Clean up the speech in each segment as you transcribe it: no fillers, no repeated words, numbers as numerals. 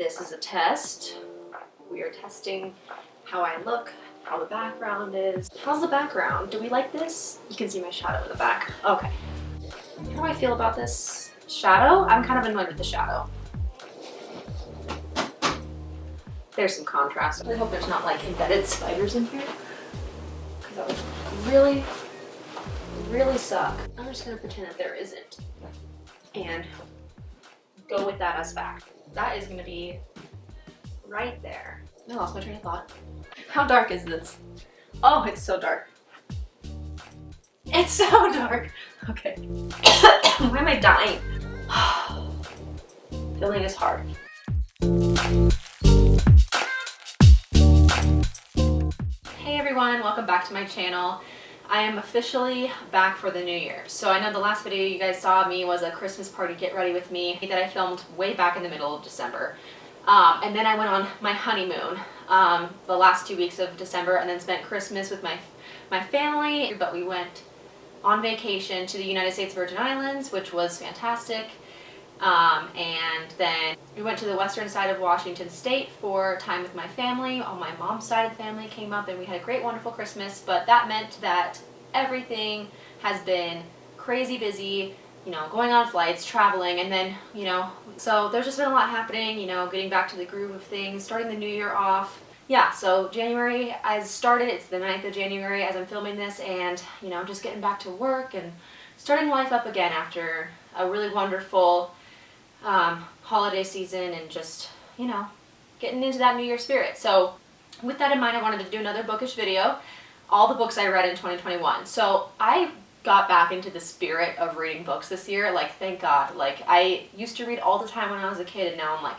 This is a test. We are testing how I look, how the background is. How's the background? Do we like this? You can see my shadow in the back. Okay. How do I feel about this shadow? I'm kind of annoyed with the shadow. There's some contrast. I really hope there's not like embedded spiders in here, because that would really, really suck. I'm just gonna pretend that there isn't and go with that as fact. That is gonna be right there. I lost my train of thought. How dark is this? Oh, it's so dark. It's so dark. Okay. Why am I dying? Filming is hard. Hey everyone, welcome back to my channel. I am officially back for the new year. So I know the last video you guys saw of me was a Christmas party get ready with me that I filmed way back in the middle of December. And then I went on my honeymoon the last 2 weeks of December and then spent Christmas with my family. But we went on vacation to the United States Virgin Islands, which was fantastic. And then we went to the western side of Washington State for time with my family. All my mom's side of the family came up and we had a great, wonderful Christmas, but that meant that everything has been crazy busy, you know, going on flights, traveling, and then, you know, so there's just been a lot happening, you know, getting back to the groove of things, starting the new year off. Yeah, so January has started. It's the 9th of January as I'm filming this, and, you know, just getting back to work and starting life up again after a really wonderful holiday season and just, you know, getting into that New Year spirit. So with that in mind, I wanted to do another bookish video, all the books I read in 2021. So I got back into the spirit of reading books this year. Like, thank God. Like, I used to read all the time when I was a kid, and now I'm like,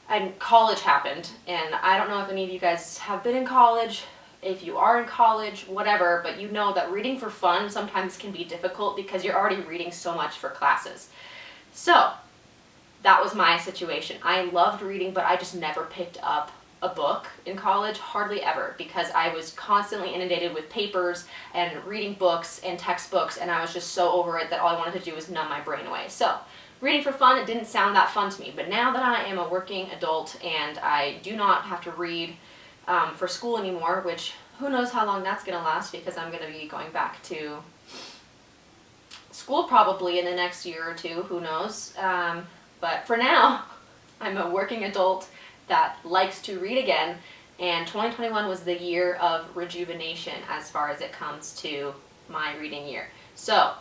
and college happened, and I don't know if any of you guys have been in college, if you are in college, whatever, but you know that reading for fun sometimes can be difficult because you're already reading so much for classes. So that was my situation. I loved reading, but I just never picked up a book in college, hardly ever, because I was constantly inundated with papers and reading books and textbooks, and I was just so over it that all I wanted to do was numb my brain away. So reading for fun, it didn't sound that fun to me, but now that I am a working adult and I do not have to read for school anymore, which who knows how long that's going to last, because I'm going to be going back to school probably in the next year or two, who knows. But for now, I'm a working adult that likes to read again, and 2021 was the year of rejuvenation as far as it comes to my reading year. So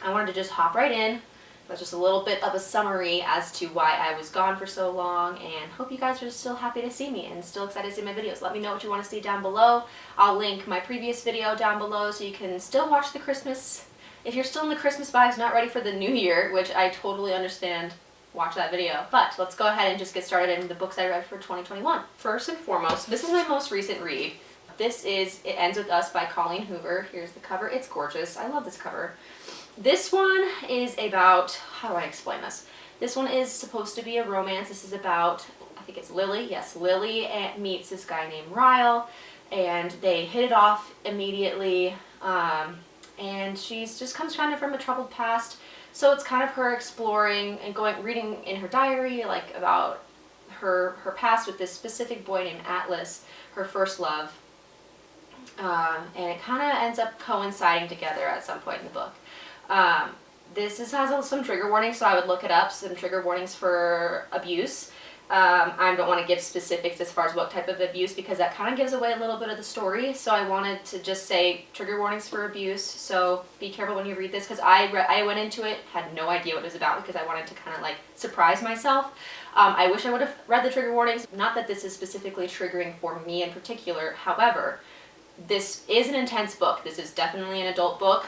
I wanted to just hop right in. That's just a little bit of a summary as to why I was gone for so long, and hope you guys are still happy to see me and still excited to see my videos. Let me know what you want to see down below. I'll link my previous video down below so you can still watch the Christmas. If you're still in the Christmas vibes, not ready for the new year, which I totally understand, watch that video. But let's go ahead and just get started in the books I read for 2021. First and foremost, this is my most recent read. This is It Ends With Us by Colleen Hoover. Here's the cover. It's gorgeous. I love this cover. This one is about, how do I explain this? This one is supposed to be a romance. This is about, I think it's Lily. Yes, Lily meets this guy named Ryle, and they hit it off immediately. And she's just comes kind of from a troubled past. So it's kind of her exploring and reading in her diary, like about her past with this specific boy named Atlas, her first love. And it kind of ends up coinciding together at some point in the book. This has some trigger warnings, so I would look it up, some trigger warnings for abuse. I don't want to give specifics as far as what type of abuse, because that kind of gives away a little bit of the story. So I wanted to just say trigger warnings for abuse. So be careful when you read this, because I went into it, had no idea what it was about, because I wanted to kind of like surprise myself. I wish I would have read the trigger warnings. Not that this is specifically triggering for me in particular. However, this is an intense book. This is definitely an adult book.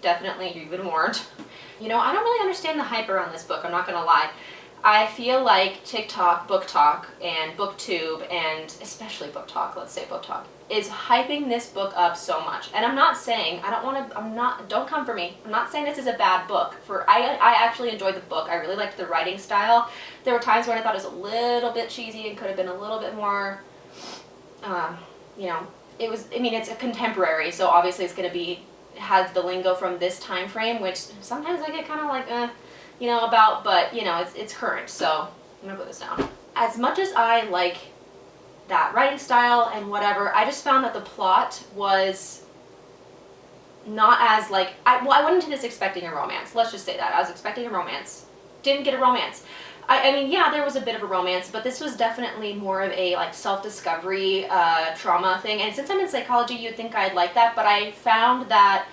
Definitely, you've been warned. You know, I don't really understand the hype around this book, I'm not gonna lie. I feel like TikTok, Book Talk, and BookTube, and especially Book Talk, let's say Book Talk, is hyping this book up so much. And I'm not saying, don't come for me. I'm not saying this is a bad book. I actually enjoyed the book. I really liked the writing style. There were times when I thought it was a little bit cheesy and could have been a little bit more, you know, it's a contemporary, so obviously it's going to has the lingo from this time frame, which sometimes I get kind of like, you know, about, but, you know, it's current, so I'm gonna put this down. As much as I like that writing style and whatever, I just found that the plot was not as like, I went into this expecting a romance. Let's just say that. I was expecting a romance. Didn't get a romance. I mean, yeah, there was a bit of a romance, but this was definitely more of a like self-discovery trauma thing. And since I'm in psychology, you'd think I'd like that, but I found that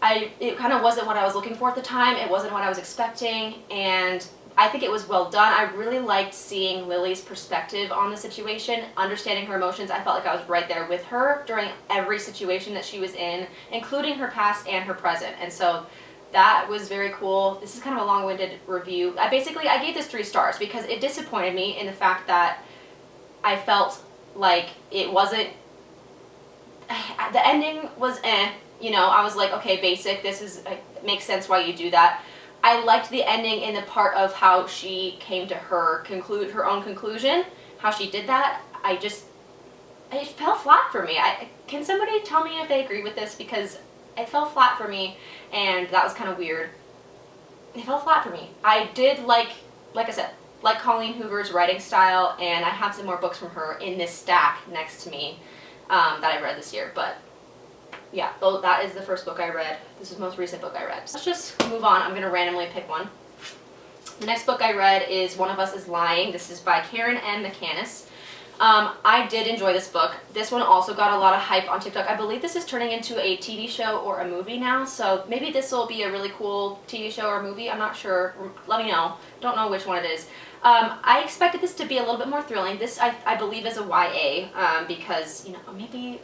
it kind of wasn't what I was looking for at the time. It wasn't what I was expecting, and I think it was well done. I really liked seeing Lily's perspective on the situation, understanding her emotions. I felt like I was right there with her during every situation that she was in, including her past and her present. And so that was very cool. This is kind of a long-winded review. I gave this 3 stars because it disappointed me in the fact that I felt like it wasn't, the ending was you know, I was like, okay, basic, this is, it makes sense why you do that. I liked the ending in the part of how she came to her own conclusion, how she did that. It fell flat for me. Can somebody tell me if they agree with this? Because it fell flat for me, and that was kind of weird. It fell flat for me. I did like I said, like Colleen Hoover's writing style, and I have some more books from her in this stack next to me that I read this year, but yeah, that is the first book I read. This is the most recent book I read. Let's just move on. I'm going to randomly pick one. The next book I read is One of Us is Lying. This is by Karen M. McCannis. I did enjoy this book. This one also got a lot of hype on TikTok. I believe this is turning into a TV show or a movie now, so maybe this will be a really cool TV show or movie. I'm not sure. Let me know. Don't know which one it is. I expected this to be a little bit more thrilling. This, I believe, is a YA, because, you know, maybe,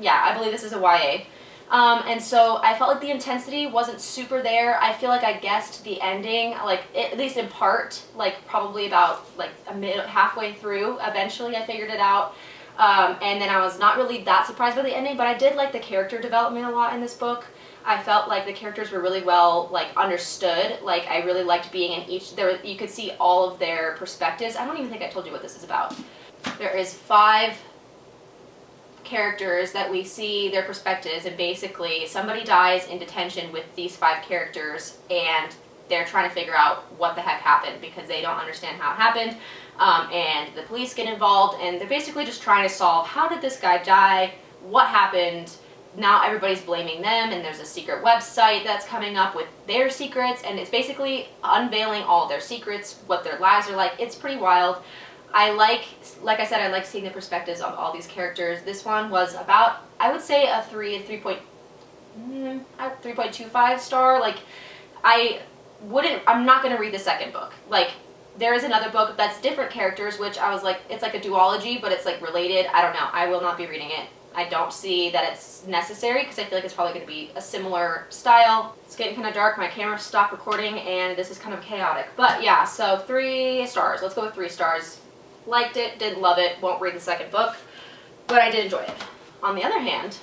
yeah, I believe this is a YA. And so I felt like the intensity wasn't super there. I feel like I guessed the ending, like, at least in part, like, probably about, like, halfway through. Eventually I figured it out. And then I was not really that surprised by the ending, but I did like the character development a lot in this book. I felt like the characters were really well, like, understood. Like, I really liked being in each, you could see all of their perspectives. I don't even think I told you what this is about. There is 5 characters that we see their perspectives, and basically somebody dies in detention with these 5 characters, and they're trying to figure out what the heck happened because they don't understand how it happened. And the police get involved, and they're basically just trying to solve, how did this guy die? What happened? Now everybody's blaming them, and there's a secret website that's coming up with their secrets, and it's basically unveiling all their secrets, what their lives are like. It's pretty wild. Like I said, I like seeing the perspectives of all these characters. This one was about, I would say, a 3.25 star. Like, I'm not going to read the second book. Like, there is another book that's different characters, which I was like, it's like a duology, but it's like related. I don't know. I will not be reading it. I don't see that it's necessary because I feel like it's probably going to be a similar style. It's getting kind of dark. My camera stopped recording, and this is kind of chaotic. But yeah, so 3 stars. Let's go with 3 stars. Liked it, didn't love it, won't read the second book, but I did enjoy it. On the other hand,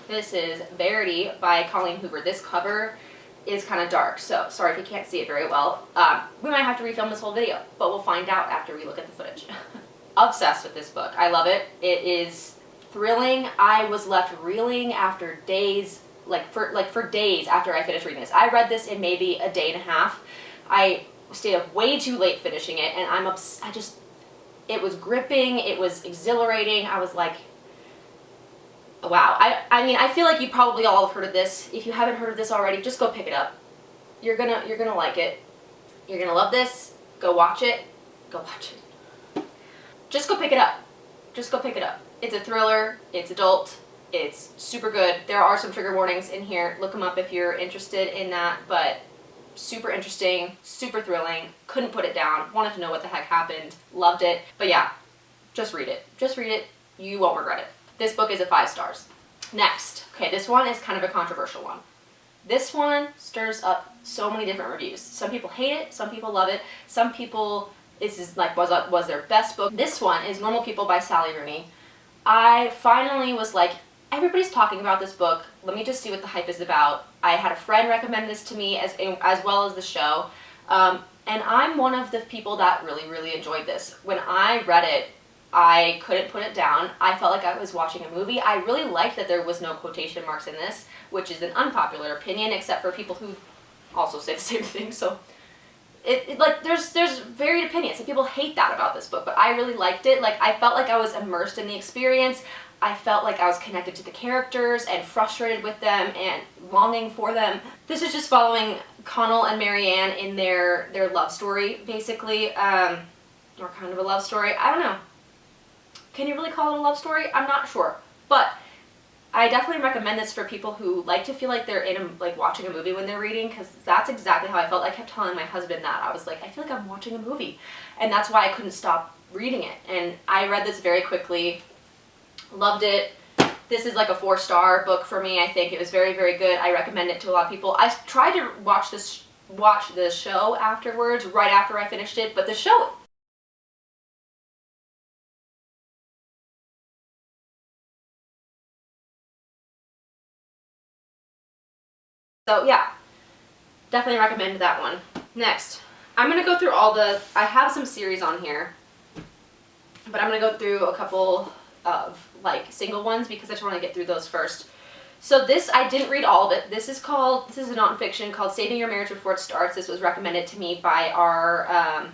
this is Verity by Colleen Hoover. This cover is kind of dark, so sorry if you can't see it very well. We might have to refilm this whole video, but we'll find out after we look at the footage. Obsessed with this book. I love it. It is thrilling. I was left reeling after days, for days after I finished reading this. I read this in maybe a day and a half. I stayed up way too late finishing it, and it was gripping, it was exhilarating. I was like, wow. I mean, I feel like you probably all have heard of this. If you haven't heard of this already, just go pick it up. You're gonna like it. You're gonna love this. Go watch it. Go watch it. Just go pick it up. Just go pick it up. It's a thriller, it's adult, it's super good. There are some trigger warnings in here. Look them up if you're interested in that, but super interesting, super thrilling, couldn't put it down, wanted to know what the heck happened, loved it. But yeah, just read it. Just read it, you won't regret it. This book is a 5 stars. Next, okay, this one is kind of a controversial one. This one stirs up so many different reviews. Some people hate it, some people love it, some people, this is like, was their best book. This one is Normal People by Sally Rooney. I finally was like, everybody's talking about this book, let me just see what the hype is about. I had a friend recommend this to me as well as the show, and I'm one of the people that really enjoyed this. When I read it, I couldn't put it down. I felt like I was watching a movie. I really liked that there was no quotation marks in this, which is an unpopular opinion, except for people who also say the same thing, so like there's varied opinions. Some people hate that about this book, but I really liked it. Like, I felt like I was immersed in the experience. I felt like I was connected to the characters and frustrated with them and longing for them. This is just following Connell and Marianne in their love story, basically, or kind of a love story. I don't know. Can you really call it a love story? I'm not sure, but I definitely recommend this for people who like to feel like they're like watching a movie when they're reading, because that's exactly how I felt. I kept telling my husband that. I was like, I feel like I'm watching a movie, and that's why I couldn't stop reading it. And I read this very quickly. Loved it. This is like a 4-star book for me. I think it was very, very good. I recommend it to a lot of people. I tried to watch the show afterwards, right after I finished it, but the show... So yeah, definitely recommend that one. Next, I'm going to go through I have some series on here, but I'm going to go through a couple of like single ones because I just want to get through those first. So this, I didn't read all of it. This is a nonfiction called Saving Your Marriage Before It Starts. This was recommended to me by our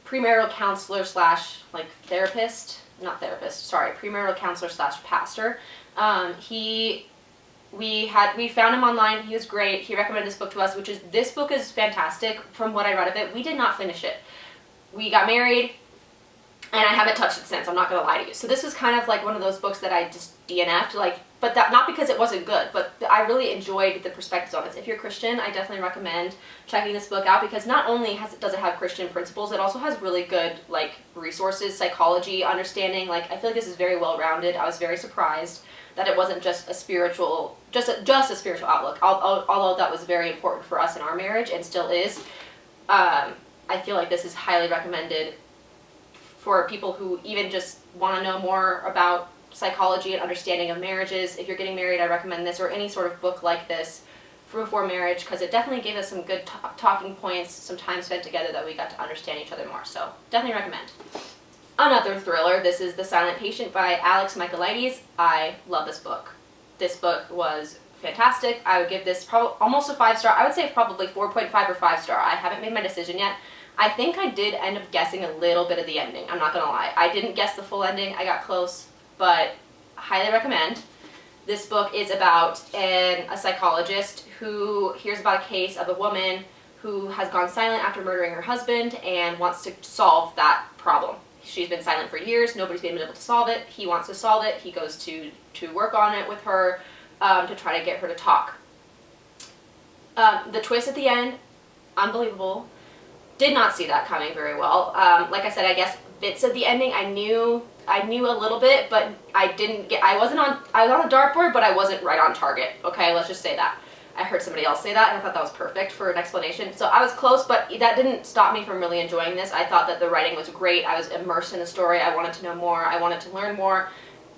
premarital counselor slash like therapist, not therapist, sorry, premarital counselor slash pastor. We found him online. He was great. He recommended this book to us, this book is fantastic from what I read of it. We did not finish it. We got married, and I haven't touched it since. I'm not going to lie to you. So this was kind of like one of those books that I just DNF'd, like, but that not because it wasn't good, but I really enjoyed the perspectives on it. If you're Christian, I definitely recommend checking this book out, because not only does it have Christian principles, it also has really good like resources, psychology, understanding. Like, I feel like this is very well rounded. I was very surprised that it wasn't just a spiritual, just a spiritual outlook. Although that was very important for us in our marriage and still is. I feel like this is highly recommended for people who even just want to know more about psychology and understanding of marriages. If you're getting married, I recommend this, or any sort of book like this before marriage, because it definitely gave us some good talking points, some time spent together that we got to understand each other more. So definitely recommend. Another thriller, this is The Silent Patient by Alex Micheladies. I love this book. This book was fantastic. I would give this almost a 5-star. I would say probably 4.5 or 5-star. I haven't made my decision yet. I think I did end up guessing a little bit of the ending. I'm not going to lie. I didn't guess the full ending. I got close, but highly recommend. This book is about a psychologist who hears about a case of a woman who has gone silent after murdering her husband and wants to solve that problem. She's been silent for years. Nobody's been able to solve it. He wants to solve it. He goes to work on it with her to try to get her to talk. The twist at the end, unbelievable. Did not see that coming very well. Like I said, I guess bits of the ending I knew a little bit, but I was on a dartboard, but I wasn't right on target. Okay, let's just say that. I heard somebody else say that, and I thought that was perfect for an explanation. So I was close, but that didn't stop me from really enjoying this. I thought that the writing was great. I was immersed in the story. I wanted to know more. I wanted to learn more.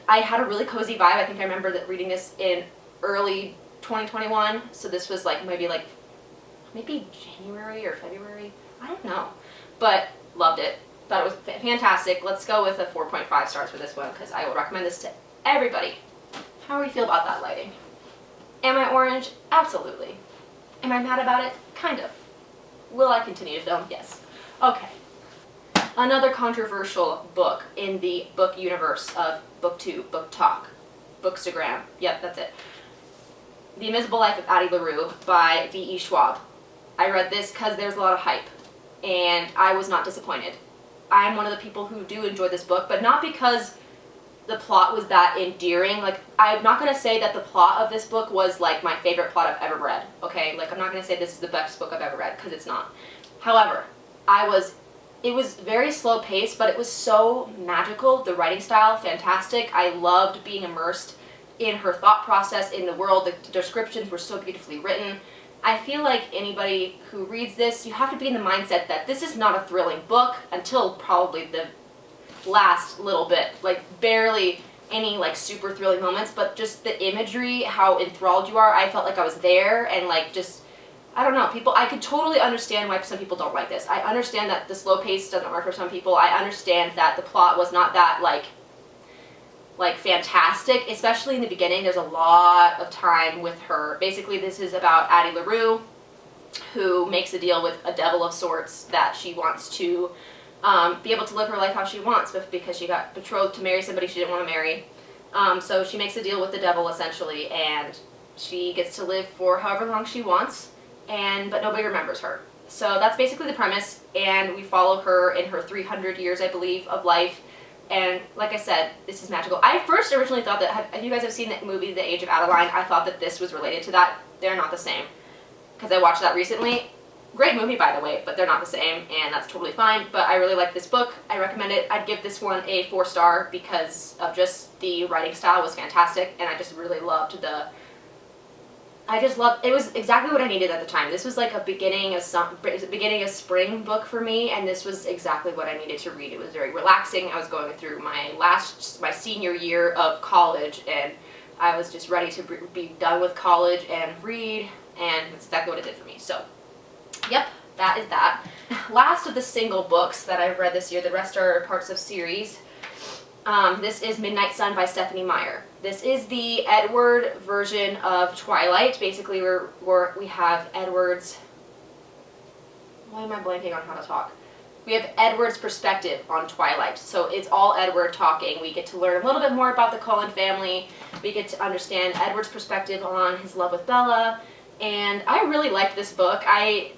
I had a really cozy vibe. I think I remember reading this in early 2021. So this was like maybe January or February. I don't know. But loved it. Thought it was fantastic. Let's go with a 4.5 stars for this one, because I would recommend this to everybody. How do we feel about that lighting? Am I orange? Absolutely. Am I mad about it? Kind of. Will I continue to film? Yes. Okay. Another controversial book in the book universe of BookTube, Book Talk, Bookstagram. Yep, that's it. The Invisible Life of Addie LaRue by V.E. Schwab. I read this because there's a lot of hype, and I was not disappointed. I'm one of the people who do enjoy this book, but not because the plot was that endearing. Like, I'm not going to say that the plot of this book was like my favorite plot I've ever read, okay? Like, I'm not going to say this is the best book I've ever read, because it's not. However, it was very slow paced, but it was so magical. The writing style, fantastic. I loved being immersed in her thought process, in the world. The descriptions were so beautifully written. I feel like anybody who reads this, you have to be in the mindset that this is not a thrilling book until probably the last little bit. Like, barely any like super thrilling moments, but just the imagery, how enthralled you are. I felt like I was there, and like, just, I don't know, I could totally understand why some people don't like this. I understand that the slow pace doesn't work for some people. I understand that the plot was not that like fantastic, especially in the beginning. There's a lot of time with her. Basically, this is about Addie LaRue. who makes a deal with a devil of sorts that she wants to be able to live her life how she wants, but because she got betrothed to marry somebody she didn't want to marry. So she makes a deal with the devil essentially, and she gets to live for however long she wants, but nobody remembers her. So that's basically the premise, and we follow her in her 300 years, I believe, of life. And like I said, this is magical. I first originally thought that, if you guys have seen that movie, The Age of Adeline, I thought that this was related to that. They're not the same, because I watched that recently. Great movie, by the way, but they're not the same, and that's totally fine. But I really like this book. I recommend it. I'd give this one a 4-star because of just the writing style was fantastic, and I just really loved it was exactly what I needed at the time. This was like a beginning of spring book for me, and this was exactly what I needed to read. It was very relaxing. I was going through my senior year of college, and I was just ready to be done with college and read, and that's exactly what it did for me. So, yep, that is that. Last of the single books that I've read this year, the rest are parts of series. This is Midnight Sun by Stephanie Meyer. This is the Edward version of Twilight. Basically, we have Edward's... Why am I blanking on how to talk? We have Edward's perspective on Twilight. So it's all Edward talking. We get to learn a little bit more about the Cullen family. We get to understand Edward's perspective on his love with Bella. And I really liked this book. I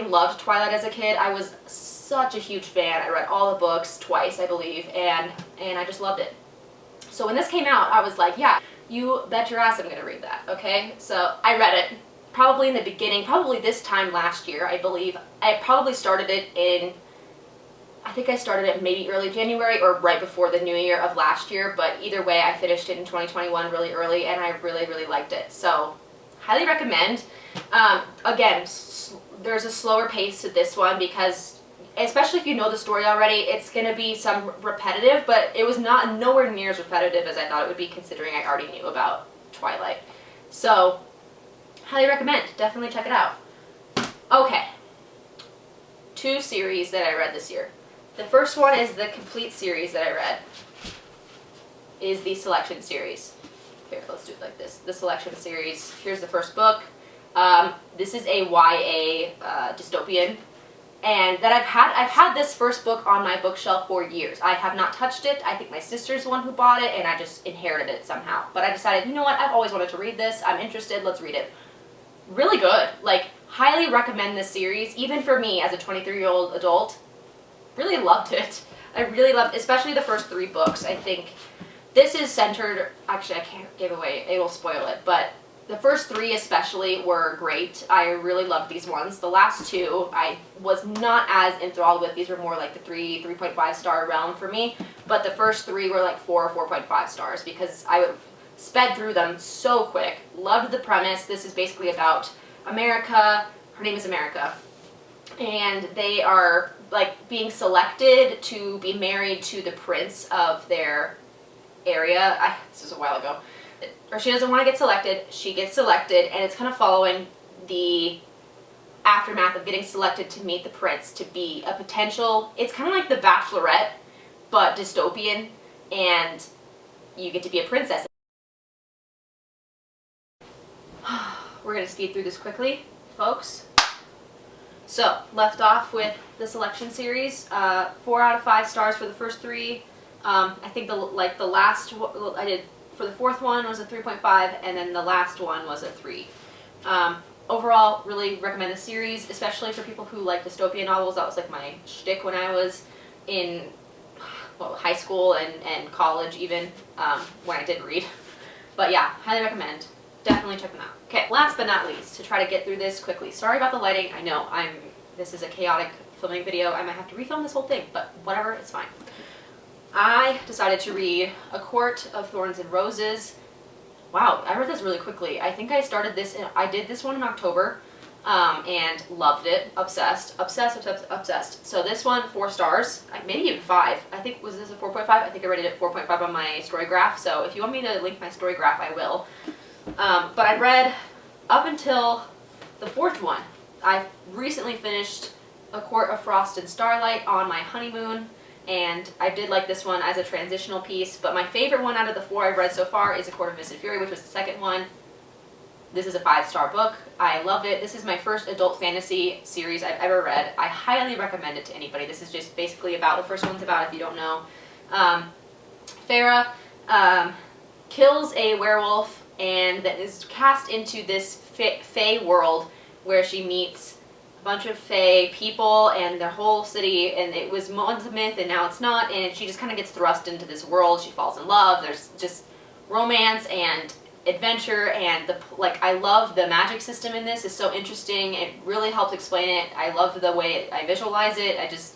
loved Twilight as a kid. I was such a huge fan. I read all the books twice, I believe, and I just loved it. So when this came out, I was like, yeah, you bet your ass I'm going to read that, okay? So I read it probably in the beginning, probably this time last year, I believe. I probably started it I think I started it maybe early January or right before the new year of last year, but either way, I finished it in 2021 really early, and I really, really liked it. So highly recommend. Again, there's a slower pace to this one because, especially if you know the story already, it's going to be some repetitive, but it was nowhere near as repetitive as I thought it would be, considering I already knew about Twilight. So, highly recommend. Definitely check it out. Okay. 2 series that I read this year. The first one is the complete series that I read, is the Selection series. Here, let's do it like this. The Selection series. Here's the first book. This is a YA dystopian. And that I've had this first book on my bookshelf for years. I have not touched it. I think my sister's the one who bought it, and I just inherited it somehow. But I decided, you know what, I've always wanted to read this. I'm interested, let's read it. Really good. Like, highly recommend this series, even for me as a 23-year-old adult. Really loved it. I really loved, especially the first 3 books. I think this is centered, actually I can't give away, it will spoil it, but the first 3 especially were great. I really loved these ones. The last 2 I was not as enthralled with. These were more like the 3.5 star realm for me. But the first 3 were like 4 or 4.5 stars because I sped through them so quick. Loved the premise. This is basically about America. Her name is America. And they are like being selected to be married to the prince of their area. This was a while ago. Or she doesn't want to get selected, she gets selected, and it's kind of following the aftermath of getting selected to meet the prince to be a potential, it's kind of like The Bachelorette, but dystopian, and you get to be a princess. We're going to speed through this quickly, folks. So, left off with the Selection series, 4 out of 5 stars for the first 3. I think the last one I did for the 4th one was a 3.5, and then the last one was a 3. Overall, really recommend the series, especially for people who like dystopian novels. That was like my shtick when I was in high school and college even, when I did read. But yeah, highly recommend. Definitely check them out. Okay, last but not least, to try to get through this quickly. Sorry about the lighting. I know this is a chaotic filming video. I might have to refilm this whole thing, but whatever, it's fine. I decided to read A Court of Thorns and Roses. Wow, I read this really quickly. I think I started this, I did this one in October, and loved it. Obsessed, obsessed, obsessed, obsessed. So this one, 4 stars, maybe even 5. I think, was this a 4.5? I think I rated it 4.5 on my story graph, so if you want me to link my story graph, I will. But I read up until the 4th one. I recently finished A Court of Frost and Starlight on my honeymoon, and I did like this one as a transitional piece, but my favorite one out of the 4 I've read so far is A Court of Mist and Fury, which was the 2nd one. This is a 5-star book. I love it. This is my first adult fantasy series I've ever read. I highly recommend it to anybody. This is just basically about, the first one's about, if you don't know, Farah kills a werewolf and that is cast into this fae world where she meets a bunch of fae people and their whole city, and it was once a myth and now it's not, and she just kind of gets thrust into this world. She falls in love. There's just romance and adventure, and I love the magic system in this. It's so interesting. It really helps explain it. I love the way I visualize it. I just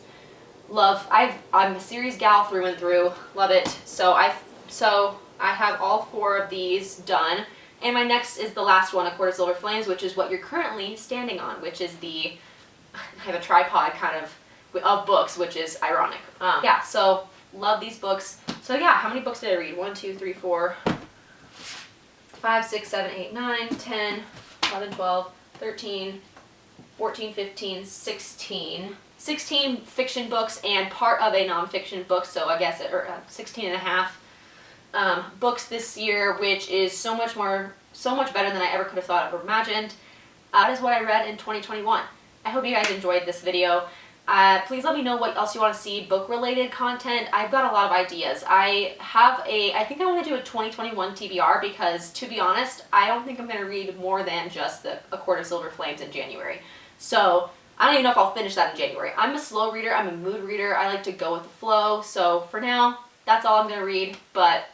love, I'm a series gal through and through. Love it. So I have all 4 of these done, and my next is the last one, A Court of Silver Flames, which is what you're currently standing on, which is I have a tripod kind of books, which is ironic. Yeah, so love these books. So yeah, how many books did I read? 1, 2, 3, 4, 5, 6, 7, 8, 9, 10, 11, 12, 13, 14, 15, 16. 16 fiction books and part of a nonfiction book, so I guess 16 and a half books this year, which is so much better than I ever could have thought or imagined. That is what I read in 2021. I hope you guys enjoyed this video. Please let me know what else you want to see, book-related content. I've got a lot of ideas. I think I want to do a 2021 TBR because, to be honest, I don't think I'm going to read more than just A Court of Silver Flames in January. So I don't even know if I'll finish that in January. I'm a slow reader. I'm a mood reader. I like to go with the flow. So for now, that's all I'm going to read. But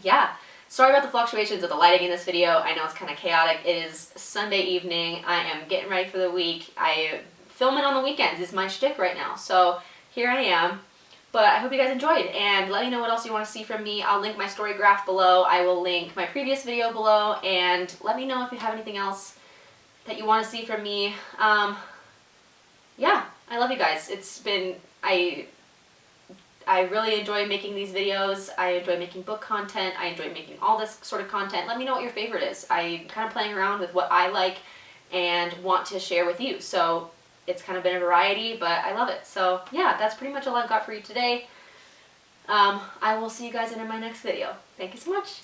yeah, sorry about the fluctuations of the lighting in this video. I know it's kind of chaotic. It is Sunday evening. I am getting ready for the week. I film it on the weekends. It's my shtick right now. So here I am. But I hope you guys enjoyed, and let me know what else you want to see from me. I'll link my story graph below. I will link my previous video below, and let me know if you have anything else that you want to see from me. Yeah, I love you guys. It's been, I really enjoy making these videos. I enjoy making book content. I enjoy making all this sort of content. Let me know what your favorite is. I'm kind of playing around with what I like and want to share with you. So it's kind of been a variety, but I love it. So yeah, that's pretty much all I've got for you today. I will see you guys in my next video. Thank you so much.